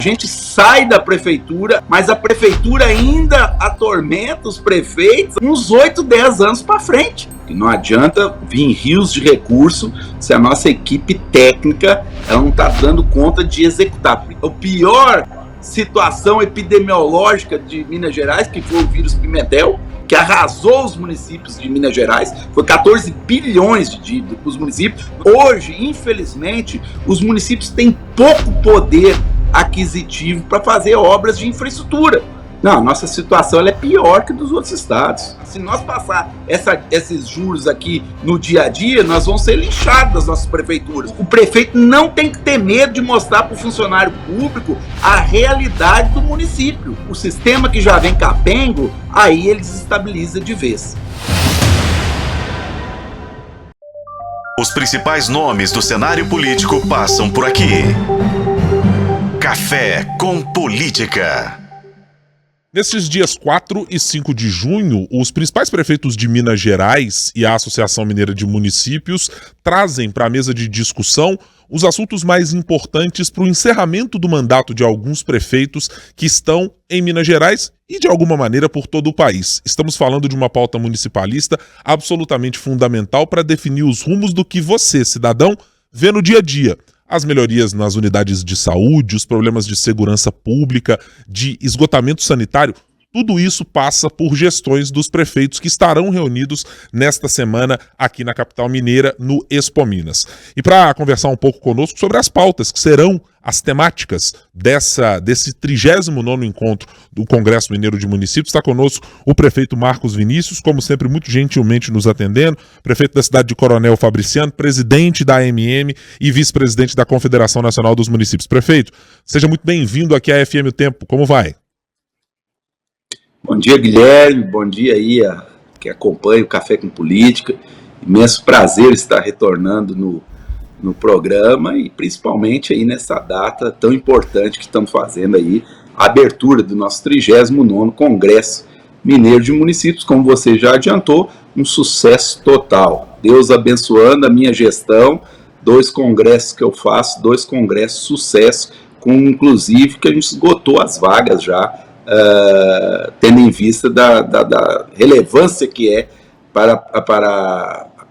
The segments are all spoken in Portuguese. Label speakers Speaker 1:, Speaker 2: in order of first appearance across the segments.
Speaker 1: A gente sai da prefeitura, mas a prefeitura ainda atormenta os prefeitos uns 8, 10 anos para frente. E não adianta vir rios de recurso se a nossa equipe técnica ela não está dando conta de executar. A pior situação epidemiológica de Minas Gerais, que foi o vírus Pimentel, que arrasou os municípios de Minas Gerais, foi 14 bilhões de dívida para os municípios. Hoje, infelizmente, os municípios têm pouco poder aquisitivo para fazer obras de infraestrutura. Não, a nossa situação ela é pior que dos outros estados. Se nós passar esses juros aqui no dia a dia, nós vamos ser linchados das nossas prefeituras. O prefeito não tem que ter medo de mostrar para o funcionário público a realidade do município. O sistema que já vem capengo, aí ele desestabiliza de vez.
Speaker 2: Os principais nomes do cenário político passam por aqui. Café com Política.
Speaker 3: Nesses dias 4 e 5 de junho, os principais prefeitos de Minas Gerais e a Associação Mineira de Municípios trazem para a mesa de discussão os assuntos mais importantes para o encerramento do mandato de alguns prefeitos que estão em Minas Gerais e, de alguma maneira, por todo o país. Estamos falando de uma pauta municipalista absolutamente fundamental para definir os rumos do que você, cidadão, vê no dia a dia. As melhorias nas unidades de saúde, os problemas de segurança pública, de esgotamento sanitário, tudo isso passa por gestões dos prefeitos que estarão reunidos nesta semana aqui na capital mineira, no Expo Minas. E para conversar um pouco conosco sobre as pautas que serão as temáticas desse 39º encontro do Congresso Mineiro de Municípios, está conosco o prefeito Marcos Vinícius, como sempre muito gentilmente nos atendendo, prefeito da cidade de Coronel Fabriciano, presidente da AMM e vice-presidente da Confederação Nacional dos Municípios. Prefeito, seja muito bem-vindo aqui à FM O Tempo, como vai?
Speaker 1: Bom dia, Guilherme, bom dia aí que acompanha o Café com Política, imenso prazer estar retornando no programa e principalmente aí nessa data tão importante que estamos fazendo aí, a abertura do nosso 39º Congresso Mineiro de Municípios, como você já adiantou, um sucesso total. Deus abençoando a minha gestão, 2 congressos que eu faço, 2 congressos sucesso, com inclusive que a gente esgotou as vagas já, tendo em vista da relevância que é para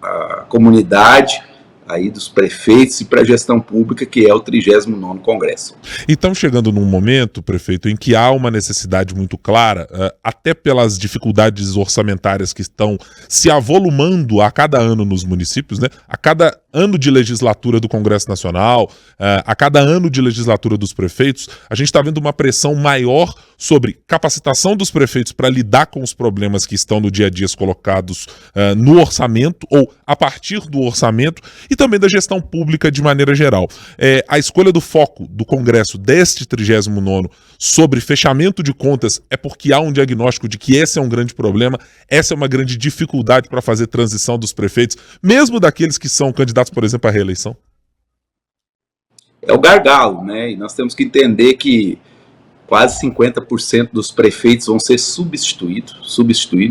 Speaker 1: a comunidade aí dos prefeitos e para a gestão pública, que é o 39º Congresso.
Speaker 3: E estamos chegando num momento, prefeito, em que há uma necessidade muito clara, até pelas dificuldades orçamentárias que estão se avolumando a cada ano nos municípios, né? A cada ano de legislatura do Congresso Nacional, a cada ano de legislatura dos prefeitos, a gente está vendo uma pressão maior sobre capacitação dos prefeitos para lidar com os problemas que estão no dia a dia colocados no orçamento ou a partir do orçamento e também da gestão pública de maneira geral. A escolha do foco do Congresso deste 39º sobre fechamento de contas é porque há um diagnóstico de que esse é um grande problema, essa é uma grande dificuldade para fazer transição dos prefeitos, mesmo daqueles que são candidatos, por exemplo, à reeleição?
Speaker 1: É o gargalo, né? E nós temos que entender que quase 50% dos prefeitos vão ser substituídos,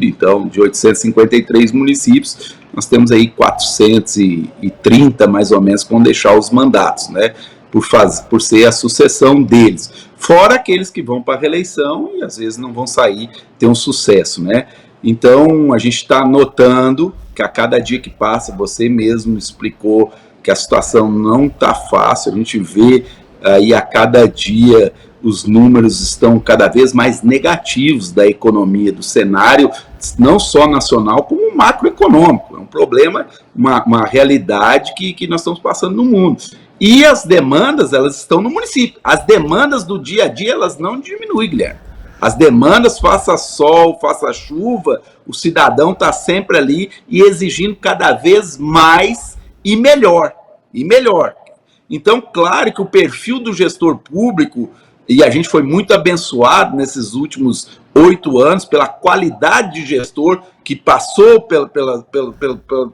Speaker 1: então, de 853 municípios, nós temos aí 430, mais ou menos, que vão deixar os mandatos, né, por ser a sucessão deles. Fora aqueles que vão para a reeleição e, às vezes, não vão sair, ter um sucesso, né. Então, a gente está notando que a cada dia que passa, você mesmo explicou que a situação não está fácil, a gente vê aí a cada dia os números estão cada vez mais negativos da economia, do cenário, não só nacional, como macroeconômico. É um problema, uma realidade que nós estamos passando no mundo. E as demandas, elas estão no município. As demandas do dia a dia, elas não diminuem, Guilherme. As demandas, faça sol, faça chuva, o cidadão está sempre ali e exigindo cada vez mais e melhor. Então, claro que o perfil do gestor público, e a gente foi muito abençoado nesses últimos 8 anos pela qualidade de gestor que passou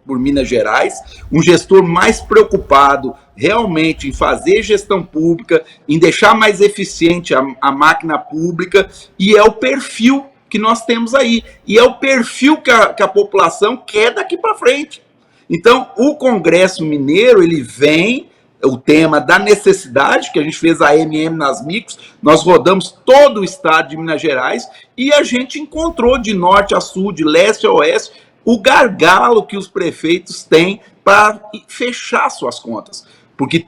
Speaker 1: por Minas Gerais, um gestor mais preocupado realmente em fazer gestão pública, em deixar mais eficiente a máquina pública, e é o perfil que nós temos aí, e é o perfil que a população quer daqui para frente. Então, o Congresso Mineiro, ele vem o tema da necessidade, que a gente fez a MM nas micros, nós rodamos todo o estado de Minas Gerais e a gente encontrou de norte a sul, de leste a oeste, o gargalo que os prefeitos têm para fechar suas contas. Porque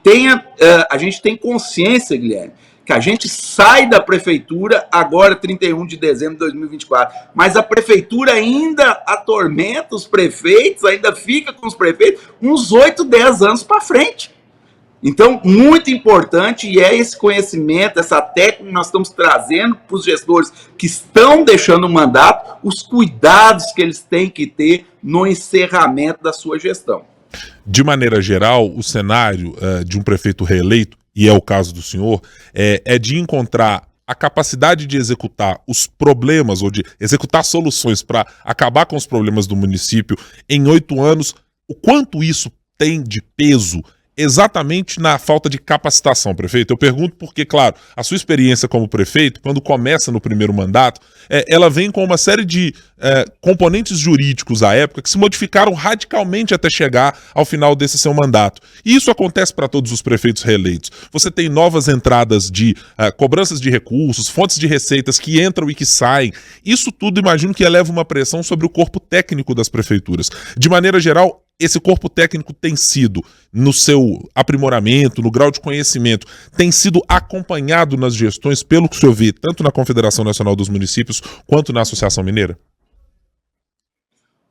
Speaker 1: a gente tem consciência, Guilherme, que a gente sai da prefeitura agora, 31 de dezembro de 2024, mas a prefeitura ainda atormenta os prefeitos, ainda fica com os prefeitos uns 8, 10 anos para frente. Então, muito importante, e é esse conhecimento, essa técnica que nós estamos trazendo para os gestores que estão deixando o mandato, os cuidados que eles têm que ter no encerramento da sua gestão.
Speaker 3: De maneira geral, o cenário de um prefeito reeleito, e é o caso do senhor, é de encontrar a capacidade de executar os problemas ou de executar soluções para acabar com os problemas do município em 8 anos. O quanto isso tem de peso exatamente na falta de capacitação, prefeito? Eu pergunto porque, claro, a sua experiência como prefeito, quando começa no primeiro mandato, ela vem com uma série de componentes jurídicos à época que se modificaram radicalmente até chegar ao final desse seu mandato. E isso acontece para todos os prefeitos reeleitos. Você tem novas entradas de cobranças de recursos, fontes de receitas que entram e que saem. Isso tudo, imagino que eleva uma pressão sobre o corpo técnico das prefeituras. De maneira geral, esse corpo técnico tem sido, no seu aprimoramento, no grau de conhecimento, tem sido acompanhado nas gestões pelo que o senhor vê, tanto na Confederação Nacional dos Municípios, quanto na Associação Mineira?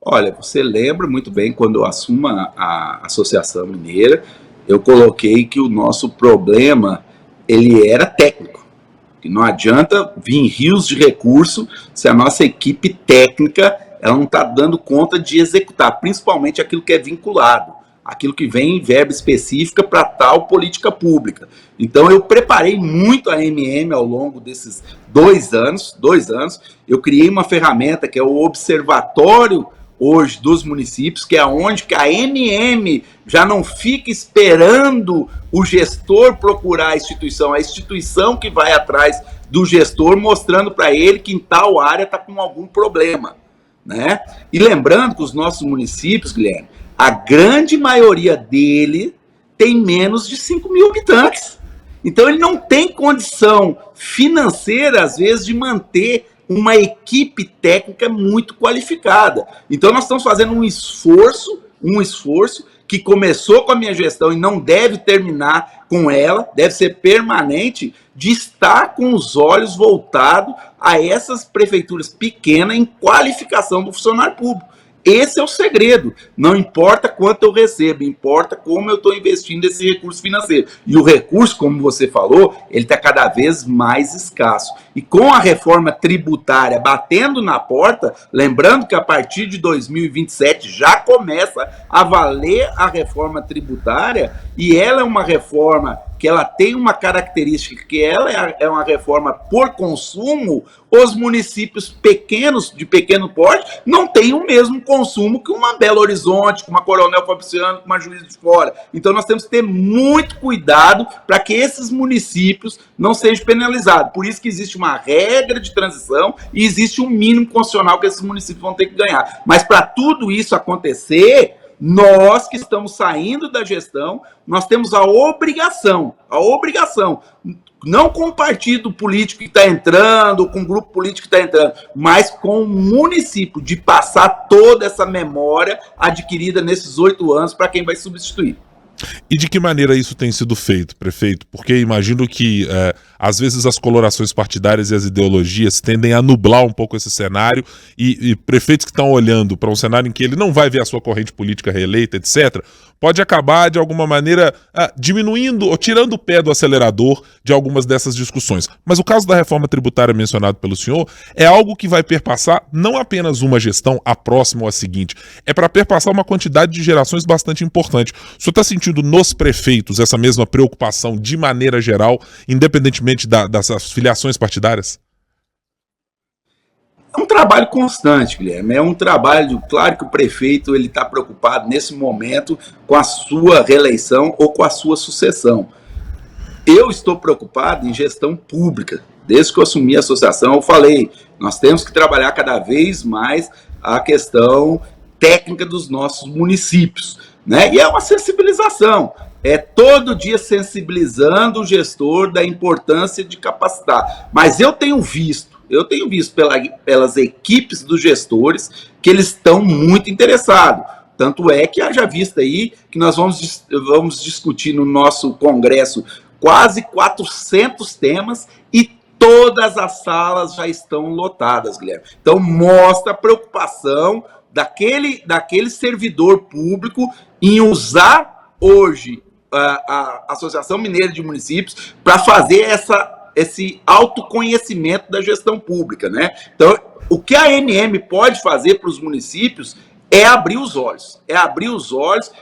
Speaker 1: Olha, você lembra muito bem, quando eu assumo a Associação Mineira, eu coloquei que o nosso problema, ele era técnico. Que não adianta vir rios de recurso se a nossa equipe técnica ela não está dando conta de executar, principalmente aquilo que é vinculado, aquilo que vem em verba específica para tal política pública. Então eu preparei muito a MM ao longo desses 2 anos, eu criei uma ferramenta que é o Observatório hoje dos municípios, que é onde que a MM já não fica esperando o gestor procurar a instituição que vai atrás do gestor, mostrando para ele que em tal área está com algum problema. Né? E lembrando que os nossos municípios, Guilherme, a grande maioria dele tem menos de 5 mil habitantes. Então ele não tem condição financeira, às vezes, de manter uma equipe técnica muito qualificada. Então nós estamos fazendo um esforço que começou com a minha gestão e não deve terminar com ela, deve ser permanente, de estar com os olhos voltados a essas prefeituras pequenas em qualificação do funcionário público. Esse é o segredo. Não importa quanto eu recebo, importa como eu estou investindo esse recurso financeiro. E o recurso, como você falou, ele está cada vez mais escasso. E com a reforma tributária batendo na porta, lembrando que a partir de 2027 já começa a valer a reforma tributária, e ela é uma reforma que ela tem uma característica, que ela é uma reforma por consumo. Os municípios pequenos, de pequeno porte, não têm o mesmo consumo que uma Belo Horizonte, que uma Coronel Fabriciano, que uma Juiz de Fora. Então nós temos que ter muito cuidado para que esses municípios não sejam penalizados. Por isso que existe uma regra de transição e existe um mínimo constitucional que esses municípios vão ter que ganhar. Mas para tudo isso acontecer, nós que estamos saindo da gestão, nós temos a obrigação, não com o partido político que está entrando, com o grupo político que está entrando, mas com o município, de passar toda essa memória adquirida nesses 8 anos para quem vai substituir.
Speaker 3: E de que maneira isso tem sido feito, prefeito? Porque imagino que, às vezes, as colorações partidárias e as ideologias tendem a nublar um pouco esse cenário, e prefeitos que estão olhando para um cenário em que ele não vai ver a sua corrente política reeleita, etc., pode acabar, de alguma maneira, diminuindo ou tirando o pé do acelerador de algumas dessas discussões. Mas o caso da reforma tributária mencionado pelo senhor é algo que vai perpassar não apenas uma gestão, a próxima ou a seguinte, é para perpassar uma quantidade de gerações bastante importante. O senhor está sentindo nos prefeitos essa mesma preocupação de maneira geral, independentemente das filiações partidárias?
Speaker 1: É um trabalho constante, Guilherme, é um trabalho, claro que o prefeito ele está preocupado nesse momento com a sua reeleição ou com a sua sucessão. Eu estou preocupado em gestão pública. Desde que eu assumi a associação, eu falei, nós temos que trabalhar cada vez mais a questão técnica dos nossos municípios, né? E é uma sensibilização. todo dia sensibilizando o gestor da importância de capacitar. Mas eu tenho visto pelas equipes dos gestores que eles estão muito interessados. Tanto é que haja vista aí que nós vamos discutir no nosso congresso quase 400 temas e todas as salas já estão lotadas, Guilherme. Então mostra a preocupação daquele servidor público em usar hoje a Associação Mineira de Municípios para fazer esse autoconhecimento da gestão pública, né? Então, o que a ANM pode fazer para os municípios é abrir os olhos.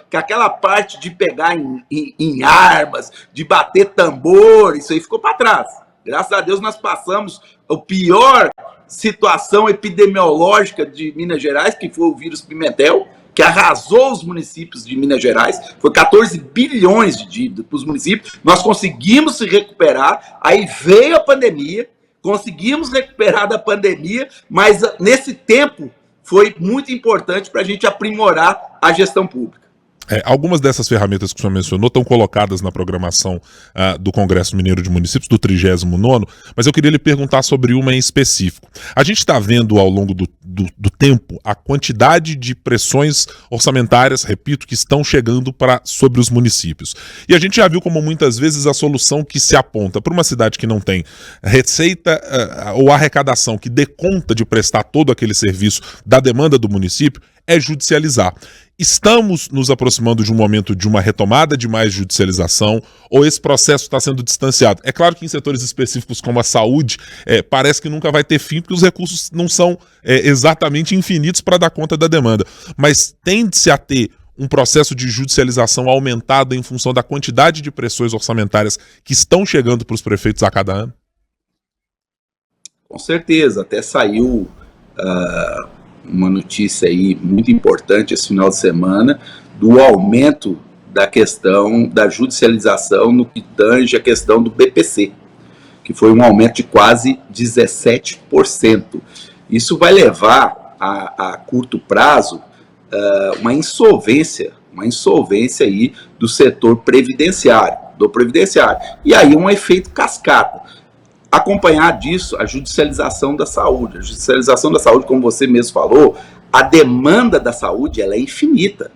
Speaker 1: Que aquela parte de pegar em armas, de bater tambor, isso aí ficou para trás. Graças a Deus nós passamos a pior situação epidemiológica de Minas Gerais, que foi o vírus Pimentel, que arrasou os municípios de Minas Gerais, foi 14 bilhões de dívida para os municípios, nós conseguimos se recuperar, aí veio a pandemia, conseguimos recuperar da pandemia, mas nesse tempo foi muito importante para a gente aprimorar a gestão pública.
Speaker 3: Algumas dessas ferramentas que o senhor mencionou estão colocadas na programação do Congresso Mineiro de Municípios, do 39º, mas eu queria lhe perguntar sobre uma em específico. A gente está vendo ao longo do tempo a quantidade de pressões orçamentárias, repito, que estão chegando sobre os municípios. E a gente já viu como muitas vezes a solução que se aponta para uma cidade que não tem receita ou arrecadação que dê conta de prestar todo aquele serviço da demanda do município é judicializar. Estamos nos aproximando de um momento de uma retomada de mais judicialização ou esse processo está sendo distanciado? É claro que em setores específicos como a saúde, parece que nunca vai ter fim porque os recursos não são exatamente infinitos para dar conta da demanda, mas tende-se a ter um processo de judicialização aumentado em função da quantidade de pressões orçamentárias que estão chegando para os prefeitos a cada ano?
Speaker 1: Com certeza, até saiu uma notícia aí muito importante esse final de semana do aumento da questão da judicialização no que tange a questão do BPC, que foi um aumento de quase 17%. Isso vai levar a curto prazo uma insolvência aí do setor previdenciário, E aí um efeito cascata. Acompanhar disso a judicialização da saúde. A judicialização da saúde, como você mesmo falou, a demanda da saúde ela é infinita.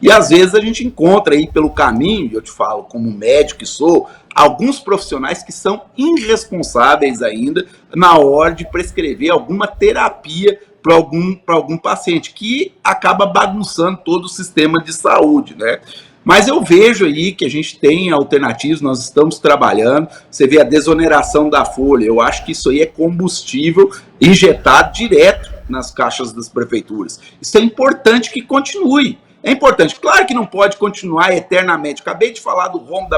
Speaker 1: E às vezes a gente encontra aí pelo caminho, eu te falo como médico que sou, alguns profissionais que são irresponsáveis ainda na hora de prescrever alguma terapia para algum paciente, que acaba bagunçando todo o sistema de saúde, né? Mas eu vejo aí que a gente tem alternativas, nós estamos trabalhando, você vê a desoneração da folha, eu acho que isso aí é combustível injetado direto nas caixas das prefeituras. Isso é importante que continue. É importante, claro que não pode continuar eternamente. Acabei de falar do rombo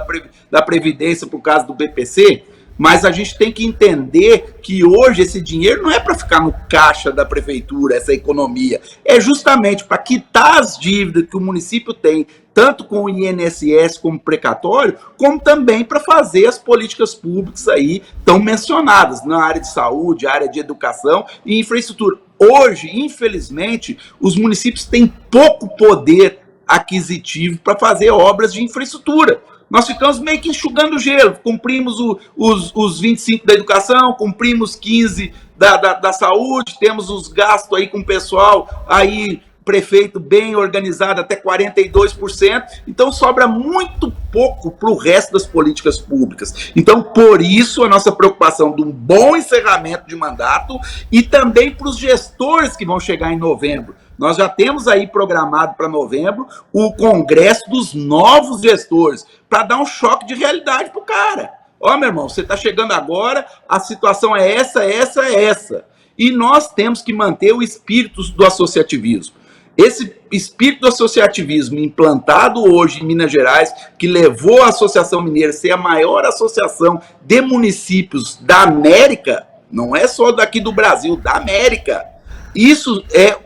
Speaker 1: da Previdência por causa do BPC, mas a gente tem que entender que hoje esse dinheiro não é para ficar no caixa da prefeitura, essa economia. É justamente para quitar as dívidas que o município tem, tanto com o INSS como precatório, como também para fazer as políticas públicas aí tão mencionadas na área de saúde, área de educação e infraestrutura. Hoje, infelizmente, os municípios têm pouco poder aquisitivo para fazer obras de infraestrutura. Nós ficamos meio que enxugando gelo, cumprimos os 25 da educação, cumprimos 15 da saúde, temos os gastos aí com o pessoal, aí prefeito bem organizado, até 42%, então sobra muito pouco para o resto das políticas públicas. Então, por isso, a nossa preocupação de um bom encerramento de mandato e também para os gestores que vão chegar em novembro. Nós já temos aí programado para novembro o congresso dos novos gestores, para dar um choque de realidade para o cara. Ó, meu irmão, você está chegando agora, a situação é essa. E nós temos que manter o espírito do associativismo. Esse espírito do associativismo implantado hoje em Minas Gerais, que levou a Associação Mineira a ser a maior associação de municípios da América, não é só daqui do Brasil, da América. Isso é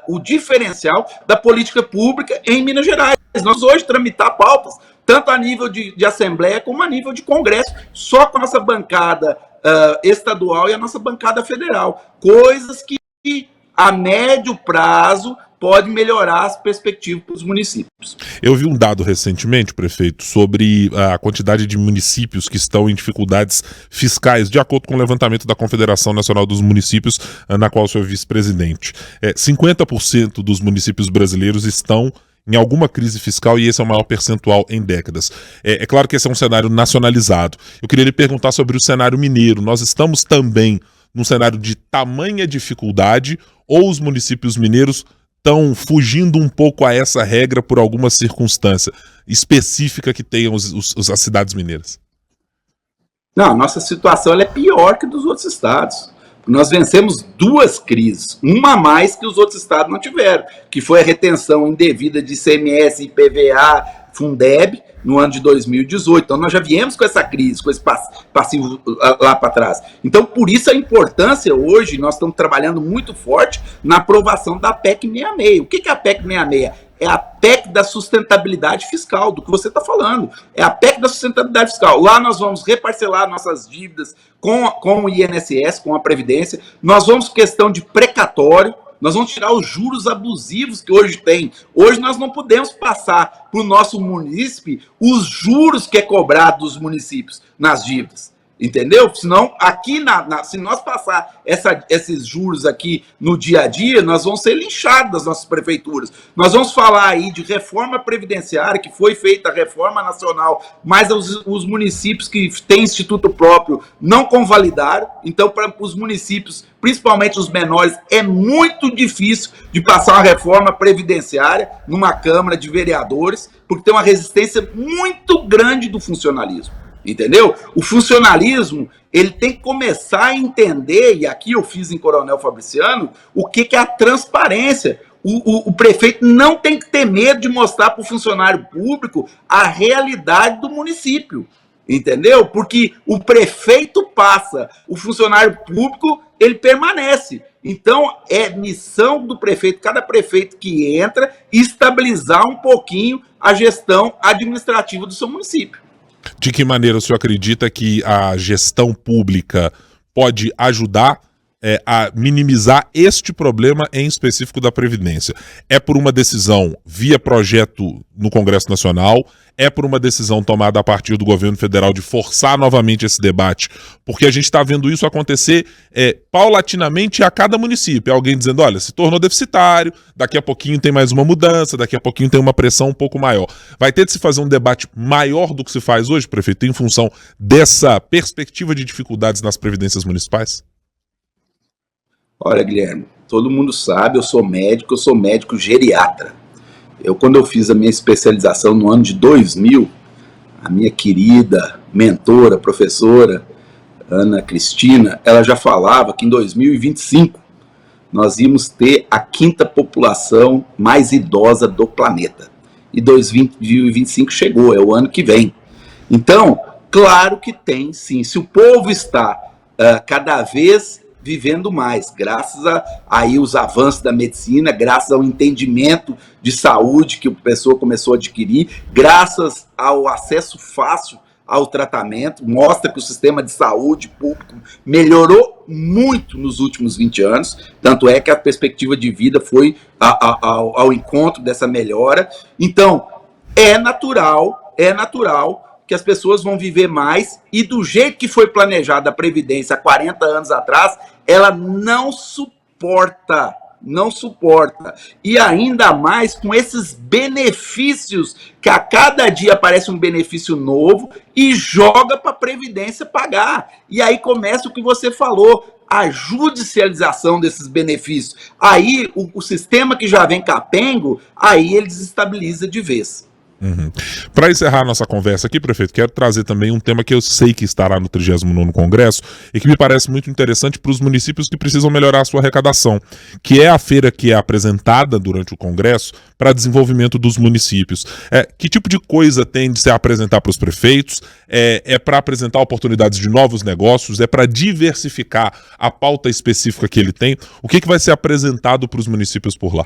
Speaker 1: o diferencial da política pública em Minas Gerais. Nós hoje tramitar pautas, tanto a nível de Assembleia como a nível de Congresso, só com a nossa bancada estadual e a nossa bancada federal. Coisas que a médio prazo pode melhorar as perspectivas para os municípios.
Speaker 3: Eu vi um dado recentemente, prefeito, sobre a quantidade de municípios que estão em dificuldades fiscais, de acordo com o levantamento da Confederação Nacional dos Municípios, na qual o senhor é vice-presidente. 50% dos municípios brasileiros estão em alguma crise fiscal e esse é o maior percentual em décadas. É claro que esse é um cenário nacionalizado. Eu queria lhe perguntar sobre o cenário mineiro. Nós estamos também num cenário de tamanha dificuldade ou os municípios mineiros estão fugindo um pouco a essa regra por alguma circunstância específica que tenham as cidades mineiras?
Speaker 1: Não, a nossa situação ela é pior que dos outros estados. Nós vencemos 2 crises, uma a mais que os outros estados não tiveram, que foi a retenção indevida de ICMS, IPVA, Fundeb, no ano de 2018. Então nós já viemos com essa crise, com esse passivo lá para trás. Então por isso a importância hoje, nós estamos trabalhando muito forte na aprovação da PEC 66. O que é a PEC 66? É a PEC da sustentabilidade fiscal, do que você está falando. É a PEC da sustentabilidade fiscal. Lá nós vamos reparcelar nossas dívidas com o INSS, com a Previdência. Nós vamos questão de precatório. Nós vamos tirar os juros abusivos que hoje tem. Hoje nós não podemos passar para o nosso munícipe os juros que é cobrado dos municípios nas dívidas. Entendeu? Senão, aqui, se nós passar esses juros aqui no dia a dia, nós vamos ser linchados das nossas prefeituras. Nós vamos falar aí de reforma previdenciária, que foi feita a reforma nacional, mas os municípios que têm instituto próprio não convalidaram. Então, para os municípios, principalmente os menores, é muito difícil de passar uma reforma previdenciária numa Câmara de Vereadores, porque tem uma resistência muito grande do funcionalismo. Entendeu? O funcionalismo, ele tem que começar a entender, e aqui eu fiz em Coronel Fabriciano, o que é a transparência. O prefeito não tem que ter medo de mostrar para o funcionário público a realidade do município. Entendeu? Porque o prefeito passa, o funcionário público, ele permanece. Então, é missão do prefeito, cada prefeito que entra, estabilizar um pouquinho a gestão administrativa do seu município.
Speaker 3: De que maneira o senhor acredita que a gestão pública pode ajudar a minimizar este problema em específico da Previdência? É por uma decisão via projeto no Congresso Nacional? É por uma decisão tomada a partir do governo federal de forçar novamente esse debate? Porque a gente está vendo isso acontecer paulatinamente a cada município. Alguém dizendo, olha, se tornou deficitário, daqui a pouquinho tem mais uma mudança, daqui a pouquinho tem uma pressão um pouco maior. Vai ter de se fazer um debate maior do que se faz hoje, prefeito, em função dessa perspectiva de dificuldades nas previdências municipais?
Speaker 1: Olha, Guilherme, todo mundo sabe, eu sou médico geriatra. Quando eu fiz a minha especialização no ano de 2000, a minha querida mentora, professora, Ana Cristina, ela já falava que em 2025 nós íamos ter a 5ª população mais idosa do planeta. E 2025 chegou, é o ano que vem. Então, claro que tem sim, se o povo está cada vez vivendo mais, graças a aí os avanços da medicina, graças ao entendimento de saúde que a pessoa começou a adquirir, graças ao acesso fácil ao tratamento, mostra que o sistema de saúde público melhorou muito nos últimos 20 anos, tanto é que a perspectiva de vida foi ao encontro dessa melhora. Então, é natural que as pessoas vão viver mais, e do jeito que foi planejada a Previdência há 40 anos atrás, ela não suporta. E ainda mais com esses benefícios, que a cada dia aparece um benefício novo e joga para a Previdência pagar. E aí começa o que você falou, a judicialização desses benefícios. Aí o sistema que já vem capengo, aí ele desestabiliza de vez.
Speaker 3: Uhum. Para encerrar nossa conversa aqui, prefeito, quero trazer também um tema que eu sei que estará no 39º Congresso e que me parece muito interessante para os municípios que precisam melhorar a sua arrecadação, que é a feira que é apresentada durante o Congresso para desenvolvimento dos municípios. Que tipo de coisa tem de se apresentar para os prefeitos? É para apresentar oportunidades de novos negócios? É para diversificar a pauta específica que ele tem? O que vai ser apresentado para os municípios por lá?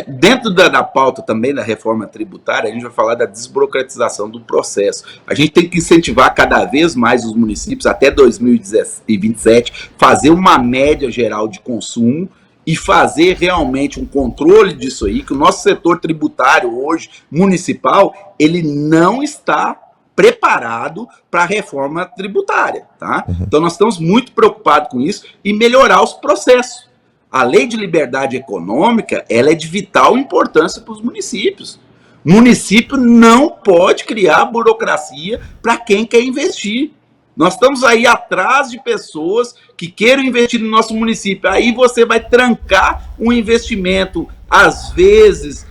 Speaker 1: Dentro da pauta também da reforma tributária, a gente vai falar da desburocratização do processo. A gente tem que incentivar cada vez mais os municípios, até 2027, fazer uma média geral de consumo e fazer realmente um controle disso aí, que o nosso setor tributário hoje, municipal, ele não está preparado para a reforma tributária, tá? Então nós estamos muito preocupados com isso e melhorar os processos. A lei de liberdade econômica, ela é de vital importância para os municípios. O município não pode criar burocracia para quem quer investir. Nós estamos aí atrás de pessoas que queiram investir no nosso município. Aí você vai trancar um investimento, às vezes,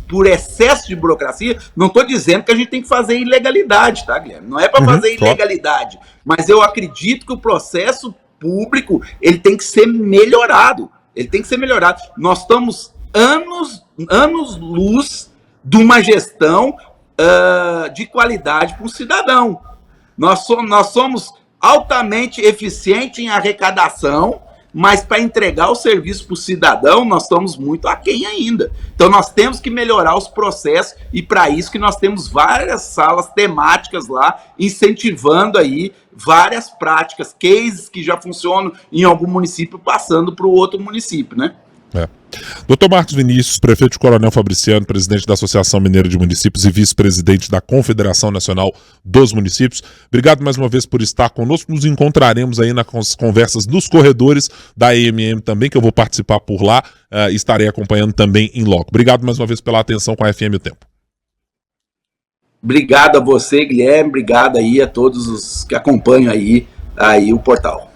Speaker 1: por excesso de burocracia. Não estou dizendo que a gente tem que fazer ilegalidade, tá, Guilherme? Não é para fazer ilegalidade. Mas eu acredito que o processo público ele tem que ser melhorado. Ele tem que ser melhorado. Nós estamos anos-luz de uma gestão de qualidade para o cidadão. Nós somos altamente eficientes em arrecadação, mas para entregar o serviço para o cidadão, nós estamos muito aquém ainda. Então nós temos que melhorar os processos e para isso que nós temos várias salas temáticas lá, incentivando aí várias práticas, cases que já funcionam em algum município, passando para o outro município, né?
Speaker 3: Dr. Marcos Vinícius, prefeito de Coronel Fabriciano, presidente da Associação Mineira de Municípios e vice-presidente da Confederação Nacional dos Municípios, obrigado mais uma vez por estar conosco. Nos encontraremos aí nas conversas dos corredores da AMM também, que eu vou participar por lá, estarei acompanhando também em loco. Obrigado mais uma vez pela atenção com a FM O Tempo.
Speaker 1: Obrigado a você, Guilherme, obrigado aí a todos os que acompanham aí o portal.